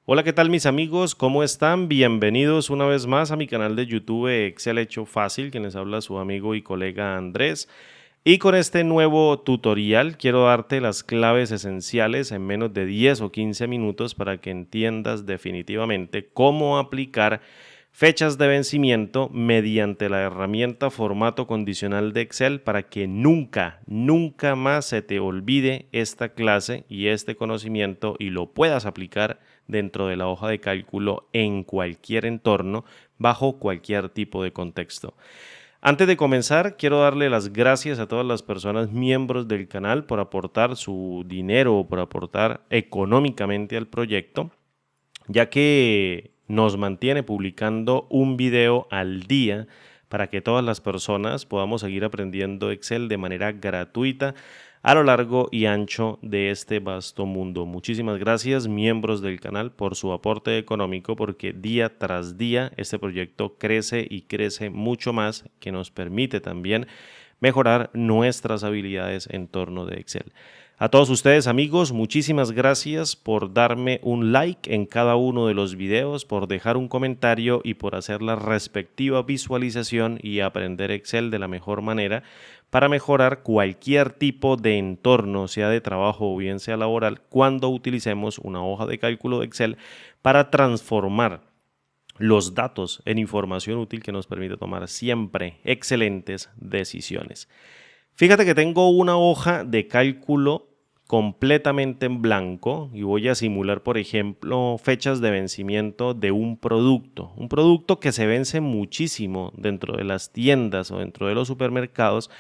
Hola, ¿qué tal mis amigos? ¿Cómo están? Bienvenidos una vez más a mi canal de YouTube Excel Hecho Fácil, quien les habla su amigo y colega Andrés. Y con este nuevo tutorial quiero darte las claves esenciales en menos de 10 o 15 minutos para que entiendas definitivamente cómo aplicar fechas de vencimiento mediante la herramienta formato condicional de Excel para que nunca más se te olvide esta clase y este conocimiento y lo puedas aplicar dentro de la hoja de cálculo en cualquier entorno, bajo cualquier tipo de contexto. Antes de comenzar, quiero darle las gracias a todas las personas miembros del canal por aportar su dinero o por aportar económicamente al proyecto, ya que nos mantiene publicando un video al día para que todas las personas podamos seguir aprendiendo Excel de manera gratuita a lo largo y ancho de este vasto mundo. Muchísimas gracias, miembros del canal, por su aporte económico, porque día tras día este proyecto crece y crece mucho más, que nos permite también mejorar nuestras habilidades en torno de Excel. A todos ustedes amigos, muchísimas gracias por darme un like en cada uno de los videos, por dejar un comentario y por hacer la respectiva visualización y aprender Excel de la mejor manera para mejorar cualquier tipo de entorno, sea de trabajo o bien sea laboral, cuando utilicemos una hoja de cálculo de Excel para transformar los datos en información útil que nos permite tomar siempre excelentes decisiones. Fíjate que tengo una hoja de cálculo completamente en blanco y voy a simular, por ejemplo, fechas de vencimiento de un producto que se vence muchísimo dentro de las tiendas o dentro de los supermercados.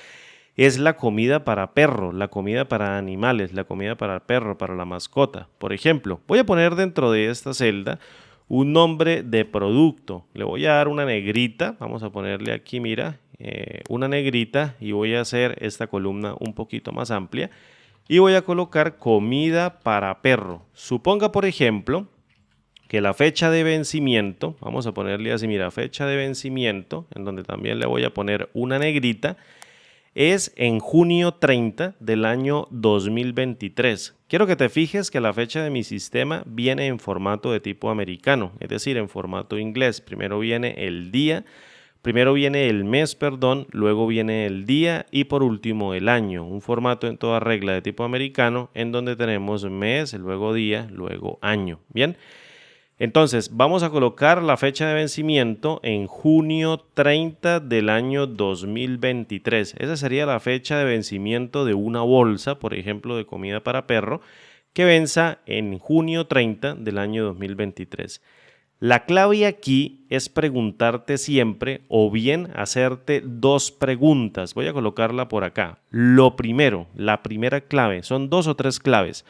Es la comida para perro, la comida para animales, la comida para perro, para la mascota. Por ejemplo, voy a poner dentro de esta celda un nombre de producto. Le voy a dar una negrita, vamos a ponerle aquí, mira, una negrita, y voy a hacer esta columna un poquito más amplia y voy a colocar comida para perro. Suponga, por ejemplo, que la fecha de vencimiento, vamos a ponerle así, mira, fecha de vencimiento, en donde también le voy a poner una negrita, es en junio 30 del año 2023. Quiero que te fijes que la fecha de mi sistema viene en formato de tipo americano, es decir, en formato inglés. Primero viene el día, primero viene el mes, perdón, luego viene el día y por último el año. Un formato en toda regla de tipo americano en donde tenemos mes, luego día, luego año. Bien. Entonces, vamos a colocar la fecha de vencimiento en junio 30 del año 2023. Esa sería la fecha de vencimiento de una bolsa, por ejemplo, de comida para perro, que venza en junio 30 del año 2023. La clave aquí es preguntarte siempre o bien hacerte dos preguntas. Voy a colocarla por acá. Lo primero, la primera clave, son dos o tres claves.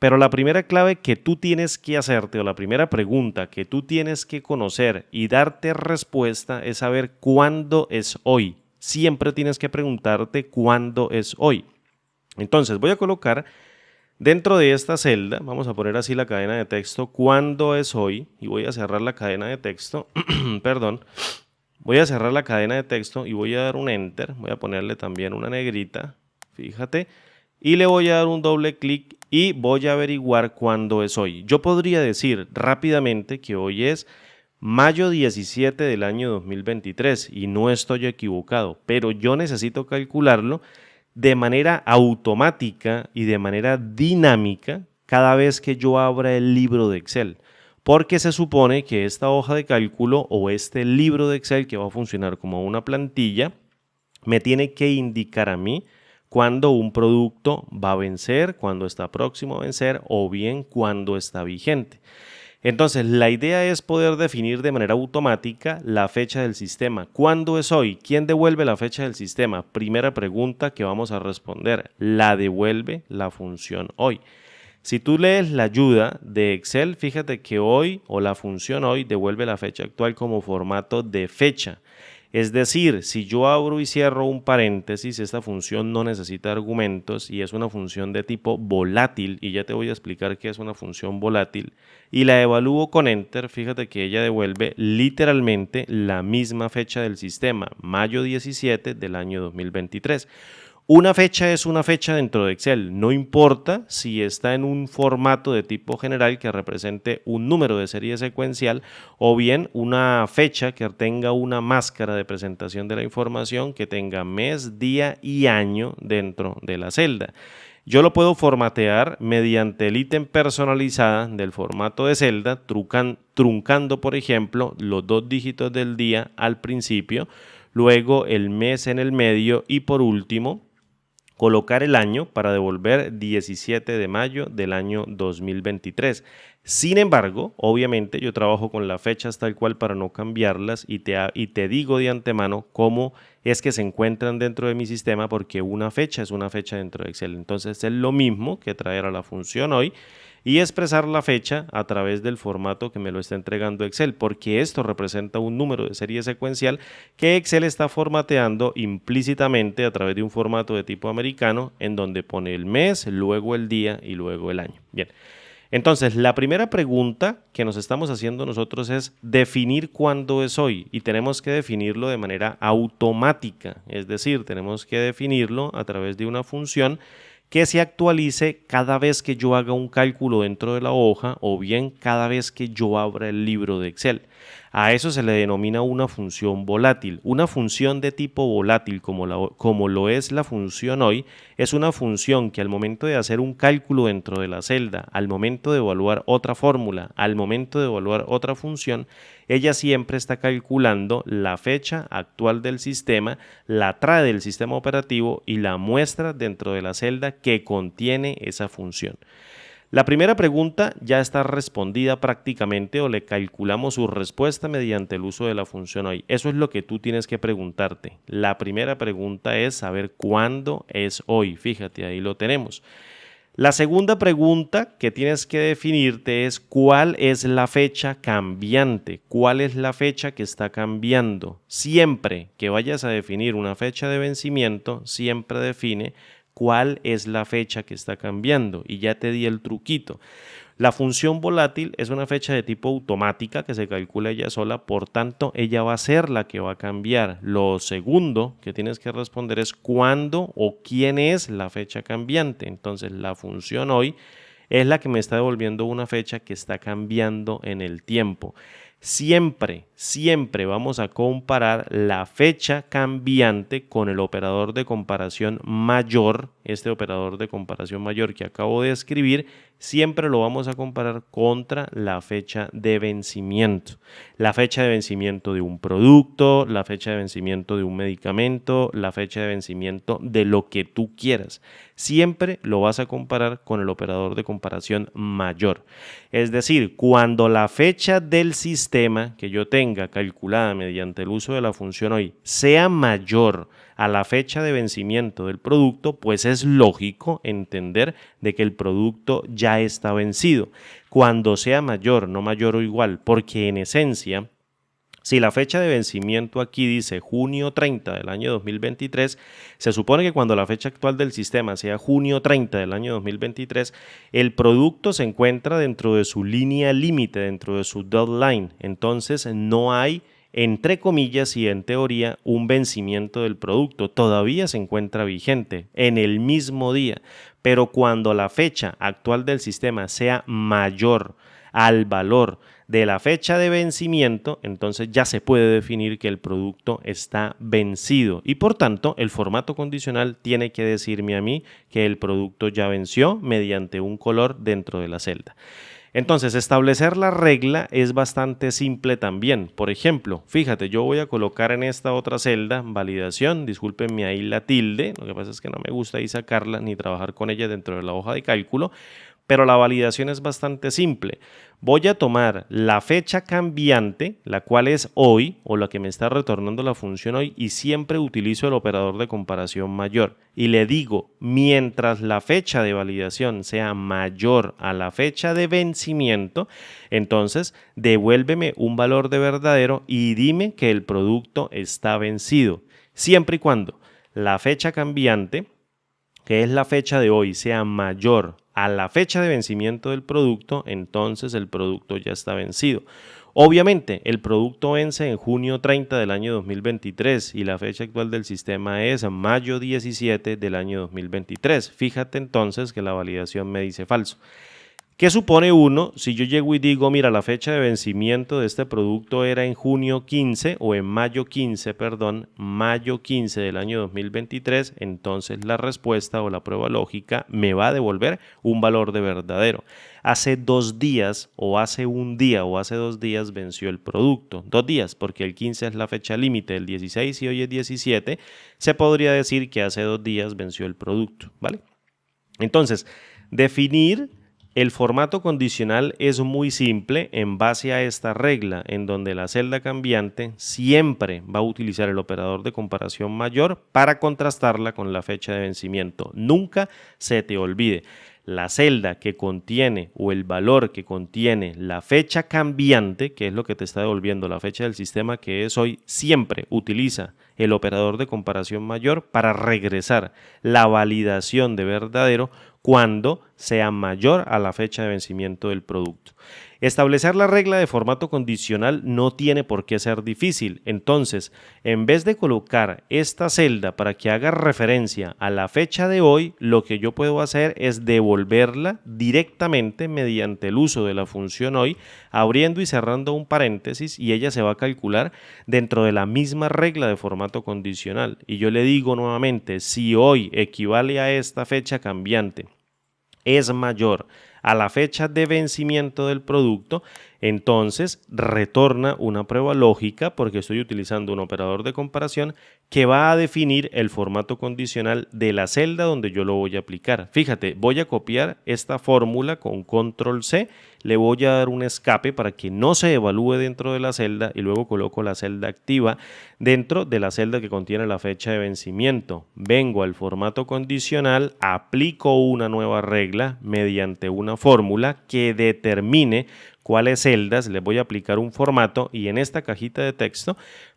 Pero la primera clave que tú tienes que hacerte o la primera pregunta que tú tienes que conocer y darte respuesta es saber cuándo es hoy. Siempre tienes que preguntarte cuándo es hoy. Entonces voy a colocar dentro de esta celda, vamos a poner así la cadena de texto, cuándo es hoy, y voy a cerrar la cadena de texto, perdón, voy a cerrar la cadena de texto y voy a dar un enter, voy a ponerle también una negrita, fíjate, y le voy a dar un doble clic y voy a averiguar cuándo es hoy. Yo podría decir rápidamente que hoy es mayo 17 del año 2023 y no estoy equivocado, pero yo necesito calcularlo de manera automática y de manera dinámica cada vez que yo abra el libro de Excel. Porque se supone que esta hoja de cálculo o este libro de Excel que va a funcionar como una plantilla me tiene que indicar a mí cuándo un producto va a vencer, cuándo está próximo a vencer o bien cuándo está vigente. Entonces, la idea es poder definir de manera automática la fecha del sistema. ¿Cuándo es hoy? ¿Quién devuelve la fecha del sistema? Primera pregunta que vamos a responder. La devuelve la función hoy. Si tú lees la ayuda de Excel, fíjate que hoy o la función hoy devuelve la fecha actual como formato de fecha. Es decir, si yo abro y cierro un paréntesis, esta función no necesita argumentos y es una función de tipo volátil, y ya te voy a explicar qué es una función volátil, y la evalúo con Enter, fíjate que ella devuelve literalmente la misma fecha del sistema, mayo 17 del año 2023. Una fecha es una fecha dentro de Excel, no importa si está en un formato de tipo general que represente un número de serie secuencial o bien una fecha que tenga una máscara de presentación de la información que tenga mes, día y año dentro de la celda. Yo lo puedo formatear mediante el ítem personalizada del formato de celda, truncando, por ejemplo, los 2 dígitos del día al principio, luego el mes en el medio y por último colocar el año para devolver 17 de mayo del año 2023. Sin embargo, obviamente yo trabajo con las fechas tal cual para no cambiarlas y te digo de antemano cómo es que se encuentran dentro de mi sistema porque una fecha es una fecha dentro de Excel. Entonces es lo mismo que traer a la función hoy y expresar la fecha a través del formato que me lo está entregando Excel, porque esto representa un número de serie secuencial que Excel está formateando implícitamente a través de un formato de tipo americano en donde pone el mes, luego el día y luego el año. Bien. Entonces, la primera pregunta que nos estamos haciendo nosotros es definir cuándo es hoy y tenemos que definirlo de manera automática, es decir, tenemos que definirlo a través de una función que se actualice cada vez que yo haga un cálculo dentro de la hoja o bien cada vez que yo abra el libro de Excel. A eso se le denomina una función volátil. Una función de tipo volátil, como lo es la función hoy, es una función que al momento de hacer un cálculo dentro de la celda, al momento de evaluar otra fórmula, al momento de evaluar otra función, ella siempre está calculando la fecha actual del sistema, la trae del sistema operativo y la muestra dentro de la celda que contiene esa función. La primera pregunta ya está respondida prácticamente o le calculamos su respuesta mediante el uso de la función hoy. Eso es lo que tú tienes que preguntarte. La primera pregunta es saber cuándo es hoy. Fíjate, ahí lo tenemos. La segunda pregunta que tienes que definirte es cuál es la fecha cambiante, cuál es la fecha que está cambiando. Siempre que vayas a definir una fecha de vencimiento, siempre define cuál es la fecha que está cambiando y ya te di el truquito. La función volátil es una fecha de tipo automática que se calcula ella sola, por tanto ella va a ser la que va a cambiar. Lo segundo que tienes que responder es cuándo o quién es la fecha cambiante. Entonces la función hoy es la que me está devolviendo una fecha que está cambiando en el tiempo. Siempre vamos a comparar la fecha cambiante con el operador de comparación mayor. Este operador de comparación mayor que acabo de escribir, siempre lo vamos a comparar contra la fecha de vencimiento. La fecha de vencimiento de un producto, la fecha de vencimiento de un medicamento, la fecha de vencimiento de lo que tú quieras. Siempre lo vas a comparar con el operador de comparación mayor. Es decir, cuando la fecha del sistema que yo tenga calculada mediante el uso de la función hoy sea mayor a la fecha de vencimiento del producto, pues es lógico entender de que el producto ya está vencido. Cuando sea mayor, no mayor o igual, porque en esencia, si la fecha de vencimiento aquí dice junio 30 del año 2023, se supone que cuando la fecha actual del sistema sea junio 30 del año 2023, el producto se encuentra dentro de su línea límite, dentro de su deadline. Entonces no hay, entre comillas y en teoría, un vencimiento del producto. Todavía se encuentra vigente en el mismo día. Pero cuando la fecha actual del sistema sea mayor al valor de la fecha de vencimiento, entonces ya se puede definir que el producto está vencido y por tanto el formato condicional tiene que decirme a mí que el producto ya venció mediante un color dentro de la celda. Entonces, establecer la regla es bastante simple también. Por ejemplo, fíjate, yo voy a colocar en esta otra celda validación, discúlpenme ahí la tilde, lo que pasa es que no me gusta ahí sacarla ni trabajar con ella dentro de la hoja de cálculo, pero la validación es bastante simple. Voy a tomar la fecha cambiante, la cual es hoy, o la que me está retornando la función hoy, y siempre utilizo el operador de comparación mayor. Y le digo, mientras la fecha de validación sea mayor a la fecha de vencimiento, entonces devuélveme un valor de verdadero y dime que el producto está vencido. Siempre y cuando la fecha cambiante, que es la fecha de hoy, sea mayor a la fecha de vencimiento del producto, entonces el producto ya está vencido. Obviamente, el producto vence en junio 30 del año 2023 y la fecha actual del sistema es mayo 17 del año 2023. Fíjate entonces que la validación me dice falso. ¿Qué supone uno si yo llego y digo, mira, la fecha de vencimiento de este producto era en junio 15 o en mayo 15, perdón, mayo 15 del año 2023? Entonces la respuesta o la prueba lógica me va a devolver un valor de verdadero. Hace 2 días o hace un día o hace 2 días venció el producto. 2 días, porque el 15 es la fecha límite, el 16 y hoy es 17, se podría decir que hace 2 días venció el producto, ¿vale? Entonces, definir el formato condicional es muy simple en base a esta regla, en donde la celda cambiante siempre va a utilizar el operador de comparación mayor para contrastarla con la fecha de vencimiento. Nunca se te olvide. La celda que contiene o el valor que contiene la fecha cambiante, que es lo que te está devolviendo la fecha del sistema que es hoy, siempre utiliza el operador de comparación mayor para regresar la validación de verdadero cuando sea mayor a la fecha de vencimiento del producto. Establecer la regla de formato condicional no tiene por qué ser difícil. Entonces, en vez de colocar esta celda para que haga referencia a la fecha de hoy, lo que yo puedo hacer es devolverla directamente mediante el uso de la función hoy, abriendo y cerrando un paréntesis, y ella se va a calcular dentro de la misma regla de formato condicional. Y yo le digo nuevamente, si hoy equivale a esta fecha cambiante, es mayor a la fecha de vencimiento del producto, entonces retorna una prueba lógica porque estoy utilizando un operador de comparación que va a definir el formato condicional de la celda donde yo lo voy a aplicar. Fíjate, voy a copiar esta fórmula con control C, le voy a dar un escape para que no se evalúe dentro de la celda y luego coloco la celda activa dentro de la celda que contiene la fecha de vencimiento. Vengo al formato condicional, aplico una nueva regla mediante una fórmula que determine cuáles celdas les voy a aplicar un formato, y en esta cajita de texto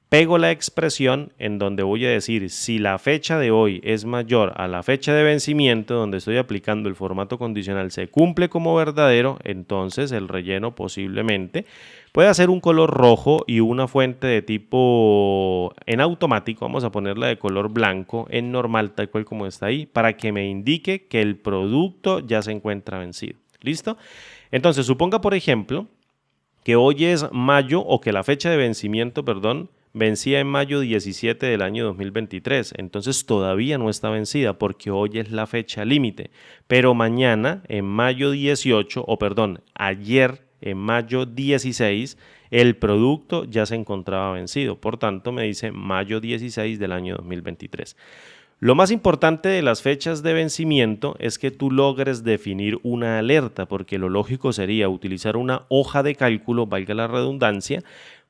pego la expresión en donde voy a decir si la fecha de hoy es mayor a la fecha de vencimiento donde estoy aplicando el formato condicional se cumple como verdadero, entonces el relleno posiblemente puede ser un color rojo y una fuente de tipo en automático, vamos a ponerla de color blanco, en normal tal cual como está ahí, para que me indique que el producto ya se encuentra vencido. ¿Listo? Entonces, suponga, por ejemplo, que hoy es mayo o que la fecha de vencimiento, perdón, vencía en mayo 17 del año 2023. Entonces, todavía no está vencida porque hoy es la fecha límite. Pero mañana, en mayo 18, o perdón, ayer, en mayo 16, el producto ya se encontraba vencido. Por tanto, me dice mayo 16 del año 2023. Lo más importante de las fechas de vencimiento es que tú logres definir una alerta, porque lo lógico sería utilizar una hoja de cálculo, valga la redundancia,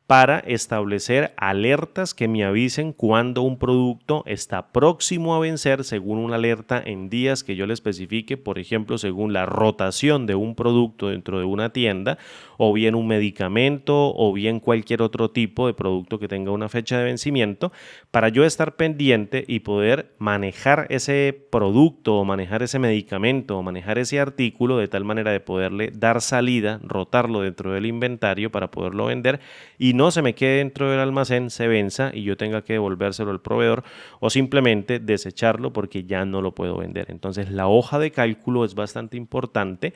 para establecer alertas que me avisen cuando un producto está próximo a vencer según una alerta en días que yo le especifique, por ejemplo, según la rotación de un producto dentro de una tienda, o bien un medicamento, o bien cualquier otro tipo de producto que tenga una fecha de vencimiento, para yo estar pendiente y poder manejar ese producto o manejar ese medicamento o manejar ese artículo de tal manera de poderle dar salida, rotarlo dentro del inventario para poderlo vender y no se me quede dentro del almacén, se venza y yo tenga que devolvérselo al proveedor o simplemente desecharlo porque ya no lo puedo vender. Entonces la hoja de cálculo es bastante importante,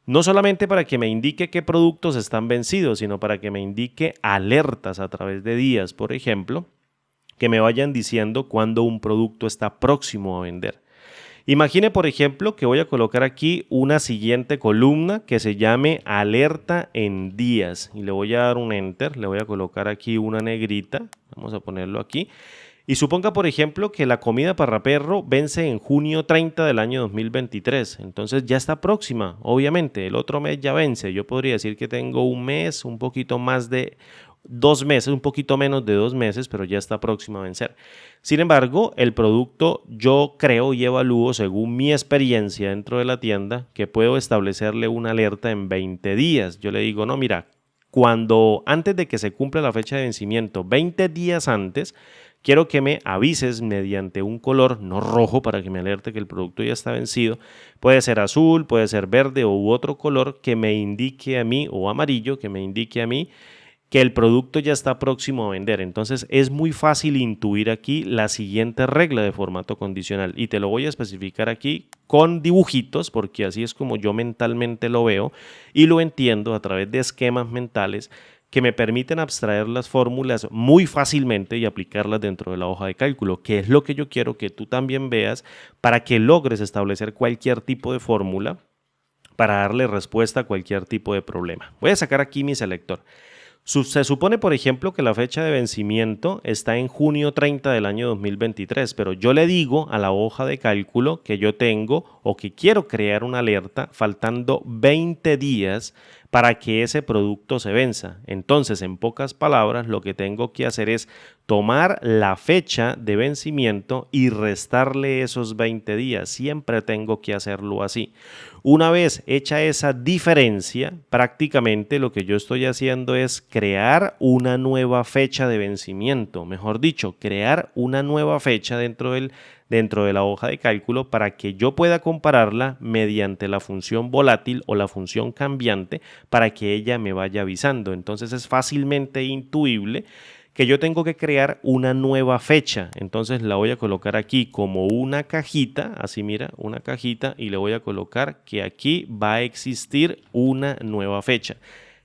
no solamente para que me indique qué productos están vencidos, sino para que me indique alertas a través de días, por ejemplo, que me vayan diciendo cuándo un producto está próximo a vender. Imagine, por ejemplo, que voy a colocar aquí una siguiente columna que se llame alerta en días y le voy a dar un enter, le voy a colocar aquí una negrita, vamos a ponerlo aquí. Y suponga, por ejemplo, que la comida para perro vence en junio 30 del año 2023. Entonces ya está próxima, obviamente. El otro mes ya vence. Yo podría decir que tengo un mes, un poquito más de 2 meses, un poquito menos de 2 meses, pero ya está próxima a vencer. Sin embargo, el producto yo creo y evalúo según mi experiencia dentro de la tienda que puedo establecerle una alerta en 20 días. Yo le digo, no, mira, antes de que se cumpla la fecha de vencimiento, 20 días antes, quiero que me avises mediante un color no rojo para que me alerte que el producto ya está vencido. Puede ser azul, puede ser verde u otro color que me indique a mí, o amarillo, que me indique a mí que el producto ya está próximo a vender. Entonces es muy fácil intuir aquí la siguiente regla de formato condicional y te lo voy a especificar aquí con dibujitos porque así es como yo mentalmente lo veo y lo entiendo a través de esquemas mentales que me permiten abstraer las fórmulas muy fácilmente y aplicarlas dentro de la hoja de cálculo, que es lo que yo quiero que tú también veas para que logres establecer cualquier tipo de fórmula para darle respuesta a cualquier tipo de problema. Voy a sacar aquí mi selector. Se supone, por ejemplo, que la fecha de vencimiento está en junio 30 del año 2023, pero yo le digo a la hoja de cálculo que yo tengo o que quiero crear una alerta faltando 20 días para que ese producto se venza. Entonces, en pocas palabras, lo que tengo que hacer es tomar la fecha de vencimiento y restarle esos 20 días. Siempre tengo que hacerlo así. Una vez hecha esa diferencia, prácticamente lo que yo estoy haciendo es crear una nueva fecha de vencimiento. Mejor dicho, crear una nueva fecha dentro de la hoja de cálculo para que yo pueda compararla mediante la función volátil o la función cambiante para que ella me vaya avisando. Entonces es fácilmente intuible que yo tengo que crear una nueva fecha. Entonces la voy a colocar aquí como una cajita, así mira, una cajita, y le voy a colocar que aquí va a existir una nueva fecha.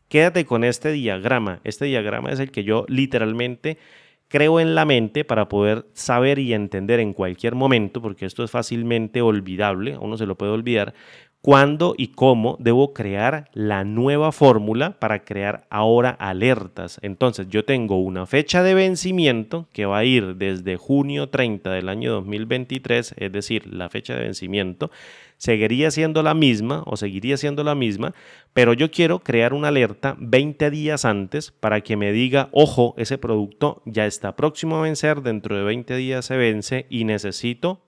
Quédate con este diagrama. Este diagrama es el que yo literalmente creo en la mente para poder saber y entender en cualquier momento, porque esto es fácilmente olvidable, a uno se lo puede olvidar, cuándo y cómo debo crear la nueva fórmula para crear ahora alertas. Entonces yo tengo una fecha de vencimiento que va a ir desde junio 30 del año 2023, es decir, la fecha de vencimiento seguiría siendo la misma o seguiría siendo la misma, pero yo quiero crear una alerta 20 días antes para que me diga, ojo, ese producto ya está próximo a vencer, dentro de 20 días se vence y necesito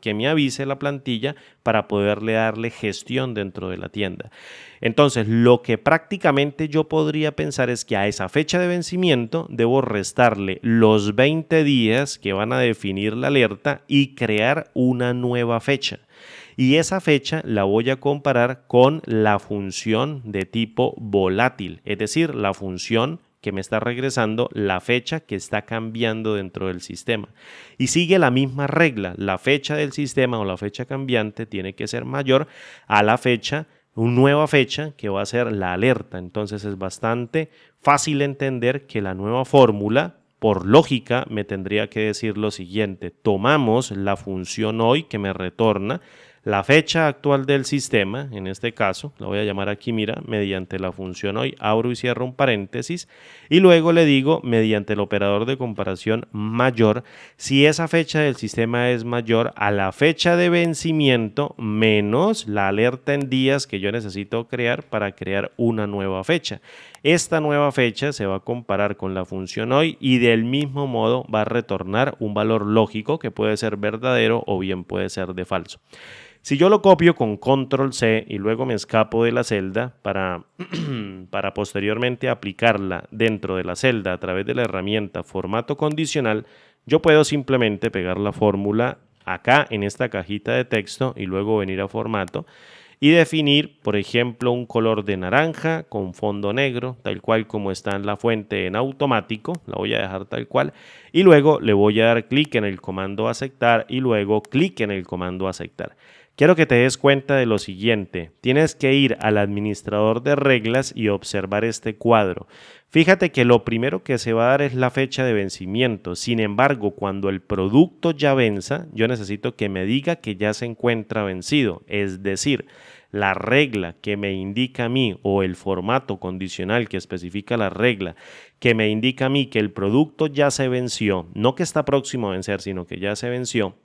que me avise la plantilla para poderle darle gestión dentro de la tienda. Entonces, lo que prácticamente yo podría pensar es que a esa fecha de vencimiento debo restarle los 20 días que van a definir la alerta y crear una nueva fecha. Y esa fecha la voy a comparar con la función de tipo volátil, es decir, la función que me está regresando la fecha que está cambiando dentro del sistema. Y sigue la misma regla, la fecha del sistema o la fecha cambiante tiene que ser mayor a la fecha, una nueva fecha que va a ser la alerta. Entonces es bastante fácil entender que la nueva fórmula, por lógica, me tendría que decir lo siguiente: tomamos la función hoy que me retorna la fecha actual del sistema, en este caso, la voy a llamar aquí, mira, mediante la función hoy, abro y cierro un paréntesis, y luego le digo, mediante el operador de comparación mayor, si esa fecha del sistema es mayor a la fecha de vencimiento menos la alerta en días que yo necesito crear para crear una nueva fecha. Esta nueva fecha se va a comparar con la función hoy y del mismo modo va a retornar un valor lógico que puede ser verdadero o bien puede ser de falso. Si yo lo copio con control C y luego me escapo de la celda para posteriormente aplicarla dentro de la celda a través de la herramienta formato condicional, yo puedo simplemente pegar la fórmula acá en esta cajita de texto y luego venir a formato y definir, por ejemplo, un color de naranja con fondo negro, tal cual como está en la fuente en automático, la voy a dejar tal cual, y luego le voy a dar clic en el comando aceptar y luego clic en el comando aceptar. Quiero que te des cuenta de lo siguiente, tienes que ir al administrador de reglas y observar este cuadro. Fíjate que lo primero que se va a dar es la fecha de vencimiento, sin embargo, cuando el producto ya venza, yo necesito que me diga que ya se encuentra vencido, es decir, la regla que me indica a mí o el formato condicional que especifica la regla que me indica a mí que el producto ya se venció, no que está próximo a vencer, sino que ya se venció,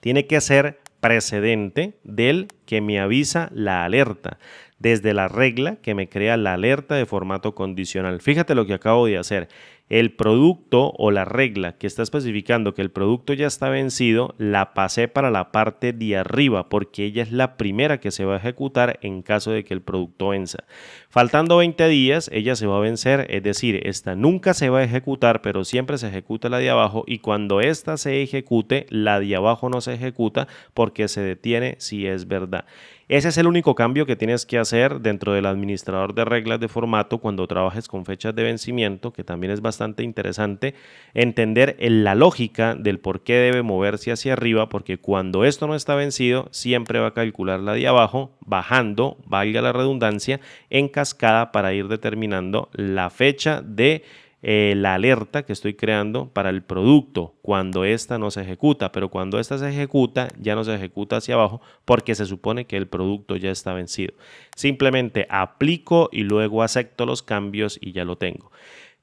tiene que ser precedente del que me avisa la alerta, desde la regla que me crea la alerta de formato condicional. Fíjate lo que acabo de hacer. el producto o la regla que está especificando que el producto ya está vencido, la pasé para la parte de arriba porque ella es la primera que se va a ejecutar en caso de que el producto venza. Faltando 20 días, ella se va a vencer, es decir, esta nunca se va a ejecutar, pero siempre se ejecuta la de abajo y cuando esta se ejecute, la de abajo no se ejecuta porque se detiene si es verdad. Ese es el único cambio que tienes que hacer dentro del administrador de reglas de formato cuando trabajes con fechas de vencimiento, que también es bastante interesante entender la lógica del por qué debe moverse hacia arriba, porque cuando esto no está vencido, siempre va a calcular la de abajo, bajando, valga la redundancia, en cascada para ir determinando la fecha de la alerta que estoy creando para el producto cuando esta no se ejecuta, pero cuando esta se ejecuta ya no se ejecuta hacia abajo porque se supone que el producto ya está vencido. Simplemente aplico y luego acepto los cambios y ya lo tengo.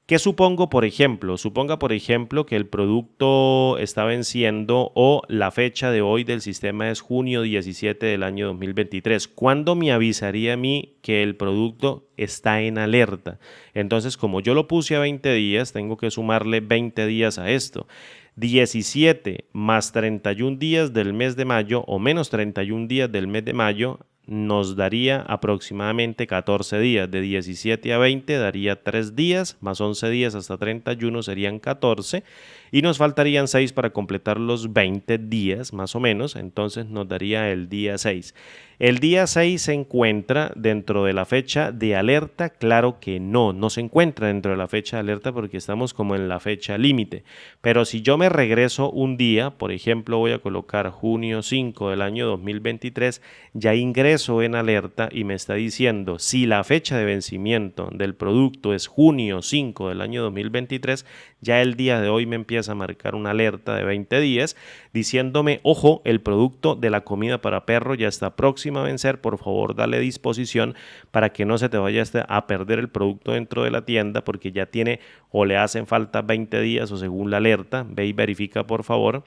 ¿Qué supongo, por ejemplo? Suponga, por ejemplo, que el producto está venciendo o la fecha de hoy del sistema es junio 17 del año 2023. ¿Cuándo me avisaría a mí que el producto está en alerta? Entonces, como yo lo puse a 20 días, tengo que sumarle 20 días a esto. 17 más 31 días del mes de mayo o menos 31 días del mes de mayo nos daría aproximadamente 14 días. De 17 a 20 daría 3 días, más 11 días hasta 31 serían 14 y nos faltarían 6 para completar los 20 días más o menos, entonces nos daría el día 6. El día 6 se encuentra dentro de la fecha de alerta, claro que no se encuentra dentro de la fecha de alerta porque estamos como en la fecha límite, pero si yo me regreso un día, por ejemplo voy a colocar junio 5 del año 2023, ya ingreso en alerta y me está diciendo si la fecha de vencimiento del producto es junio 5 del año 2023, ya el día de hoy me empieza a marcar una alerta de 20 días diciéndome, ojo, el producto de la comida para perro ya está próximo a vencer, por favor dale disposición para que no se te vaya a perder el producto dentro de la tienda porque ya tiene o le hacen falta 20 días o según la alerta, ve y verifica por favor,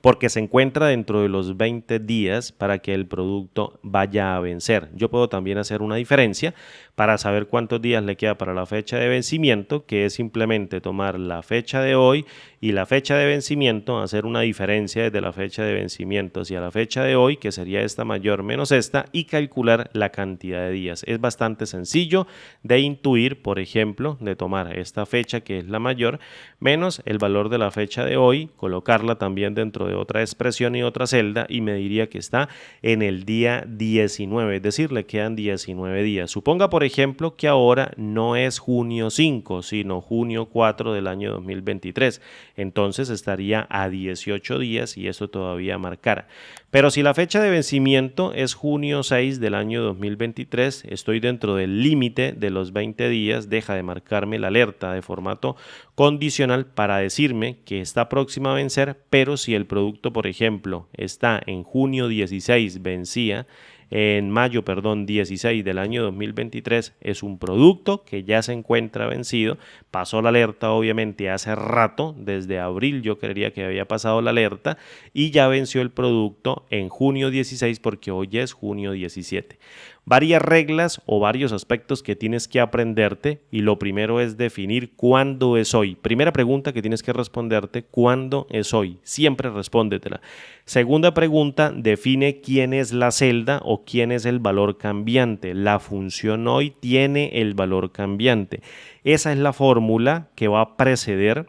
porque se encuentra dentro de los 20 días para que el producto vaya a vencer. Yo puedo también hacer una diferencia para saber cuántos días le queda para la fecha de vencimiento, que es simplemente tomar la fecha de hoy y la fecha de vencimiento, hacer una diferencia desde la fecha de vencimiento hacia la fecha de hoy, que sería esta mayor menos esta, y calcular la cantidad de días. Es bastante sencillo de intuir, por ejemplo, de tomar esta fecha que es la mayor, menos el valor de la fecha de hoy, colocarla también dentro de otra expresión y otra celda y me diría que está en el día 19, es decir, le quedan 19 días. Suponga, por ejemplo, que ahora no es junio 5, sino junio 4 del año 2023. Entonces estaría a 18 días y eso todavía marcara. Pero si la fecha de vencimiento es junio 6 del año 2023, estoy dentro del límite de los 20 días, deja de marcarme la alerta de formato condicional para decirme que está próxima a vencer, pero si el producto, por ejemplo, está en junio 16, vencía, en mayo, 16 del año 2023, es un producto que ya se encuentra vencido, pasó la alerta obviamente hace rato, desde abril yo creería que había pasado la alerta y ya venció el producto en junio 16 porque hoy es junio 17. Varias reglas o varios aspectos que tienes que aprenderte y lo primero es definir cuándo es hoy. Primera pregunta que tienes que responderte, ¿cuándo es hoy? Siempre respóndetela. Segunda pregunta, define quién es la celda o quién es el valor cambiante. La función hoy tiene el valor cambiante. Esa es la fórmula que va a preceder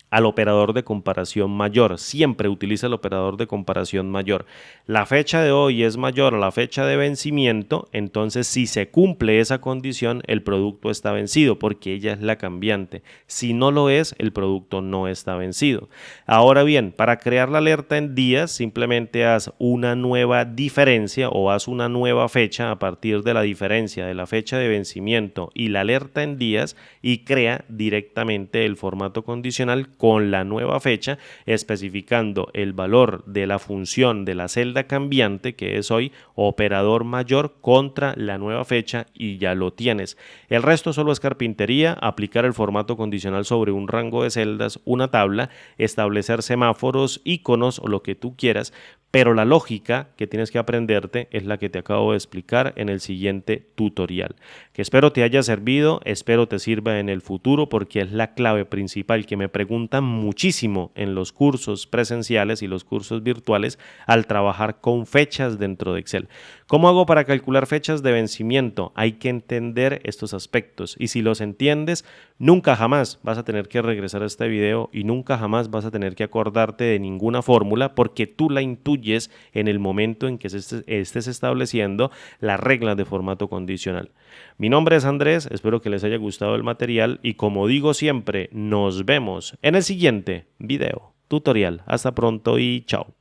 al operador de comparación mayor. Siempre utiliza el operador de comparación mayor. La fecha de hoy es mayor a la fecha de vencimiento, entonces si se cumple esa condición, el producto está vencido porque ella es la cambiante. Si no lo es, el producto no está vencido. Ahora bien, para crear la alerta en días, simplemente haz una nueva diferencia o haz una nueva fecha a partir de la diferencia de la fecha de vencimiento y la alerta en días y crea directamente el formato condicional con la nueva fecha, especificando el valor de la función de la celda cambiante, que es hoy operador mayor contra la nueva fecha, y ya lo tienes. El resto solo es carpintería, aplicar el formato condicional sobre un rango de celdas, una tabla, establecer semáforos, iconos o lo que tú quieras, pero la lógica que tienes que aprenderte es la que te acabo de explicar en el siguiente tutorial, que espero te haya servido, espero te sirva en el futuro, porque es la clave principal que me preguntan muchísimo en los cursos presenciales y los cursos virtuales al trabajar con fechas dentro de Excel. ¿Cómo hago para calcular fechas de vencimiento? Hay que entender estos aspectos, y si los entiendes, nunca jamás vas a tener que regresar a este video y nunca jamás vas a tener que acordarte de ninguna fórmula, porque tú la intuyes en el momento en que estés estableciendo las reglas de formato condicional. Mi nombre es Andrés, espero que les haya gustado el material y, como digo siempre, nos vemos en el siguiente video tutorial. Hasta pronto y chao.